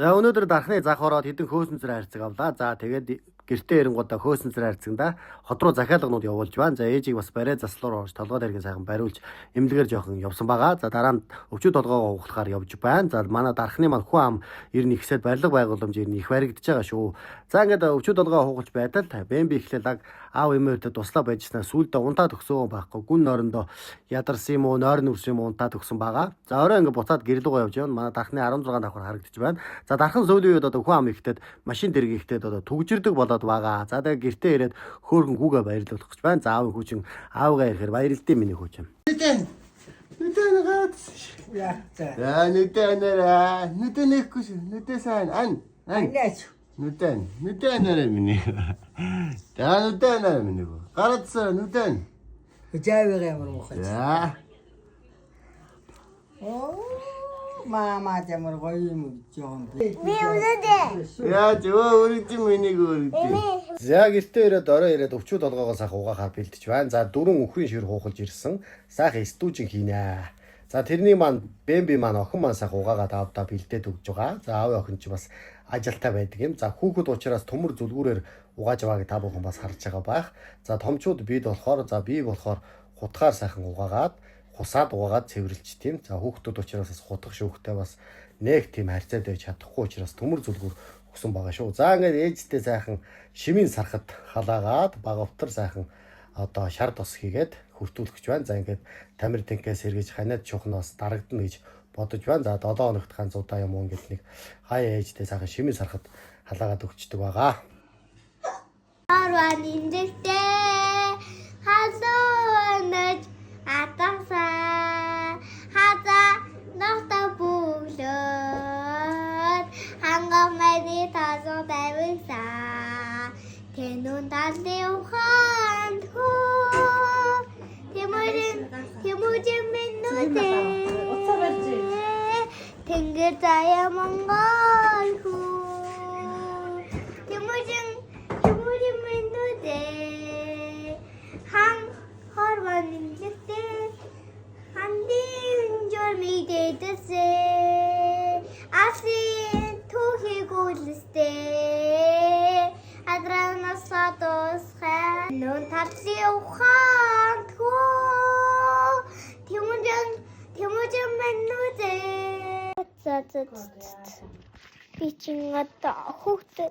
За өнөөдөр дархны зах ороод хэдэн хөөсөн зэрэг харьцаг авлаа. За тэгээд гэртээ ирэнгуудаа хөөсөн зэрэг харьцагда хот руу захиалганууд явуулж байна. За ээжийг бас барай заслуур орж толгой дэргийн сайхан бариулж эмнэлгээр жоохон явсан байгаа. За дараа нь өвчүүд толгоогоо ухлахаар явж байна. За манай дархны маань хүн ам ирнэ ихсээд барилга байгууламж ирнэ их баригдаж байгаа шүү. За ингээд өвчүүд толгоо хугалж байтал бэмби ихлээл аав эмээтэй туслаа байжснаа сүулдэ унтаад өгсөн байхгүй. Гүн нойрондоо ядарсан юм уу, нойрон үрсэн юм уу унтаад өгсөн байгаа. За орой ингээд буцаад гэр лугаа явж байна. Манай дархны 16 давхар харагдаж байна. За дархан сүүлийн үед одоо хүн ам ихтэд машин дэрэг ихтэд одоо түгжирдэг болоод байгаа. За тэгээ гэртээ ирээд хөөргөн хүүгээ баярлуулах гэж байна. За аавын хүүчин аавгаа ирэхээр баярлалтай миний хүүчин. Нүдэн гад. Ja. За нүдэнээрээ. Нүдэн нэхгүй шүү. Нүдэн сайн. Ань. Нүдэн нэрээ миний. За нүдэн нэрээ миний. Гарацсан нүдэн. Хажаавыг ямар мохож. За. Мама ямар гоё юм жоон. Би үзэдэ. Яаж өөрөж миний өөрөж. За гэртээ ирээд орой ирээд өвчүүд олгоогоо сайхан угаахаар бэлдэж байна. За дөрөв өхрийн шир хуухалж ирсэн. Сайхан стүүжин хийнэ. За тэрний маань бэмби маань охин маань сайхан угаагаад аавдаа бэлдээд өгж байгаа. За аавын охин ч бас ажилтаа байдаг юм. За хүүхэд учраас төмөр зүлгүүрээр угааж байгааг та бүхэн бас харж байгаа байх. За томчууд бид болохоор хутгаар сайхан угаагаад хусаад угаагаад цэвэрлж тийм. За хүүхдүүд учраас бас хутгах шүүхтэй бас нэг тийм харьцаад байж чадахгүй учраас төмөр зүлгүүр өгсөн байгаа шүү. За ингээд ээжтэй сайхан шимийн сархад халаагаад бага утар сайхан одоо шар тос хийгээд хүртүүлэх байна. За ингээд тамир тэнкээс сэргэж ханаад чухнаас дарагдана гэж бодож байна. За 7 хоногт ганц удаа юм уу ингээд нэг хаяа ээжтэй сайхан шимийн сархад халаагаад өгчдөг байгаа. Арван инжектэй хазаанаж атаса хаза нохта бүлөд хангамайны тазан тависа тэнүүн талны ухаан хөө тэмүүжин минутэ тэнгэр заяа монгол хөө тэмүүжин минутэ хан хорван инжектэй хандин жормидэдэсэ асын түүхийг үлстэй адранасатос хэн нон тарси ухаан хөө тэмүүжин минутэ би чинь одоо хүүхдээ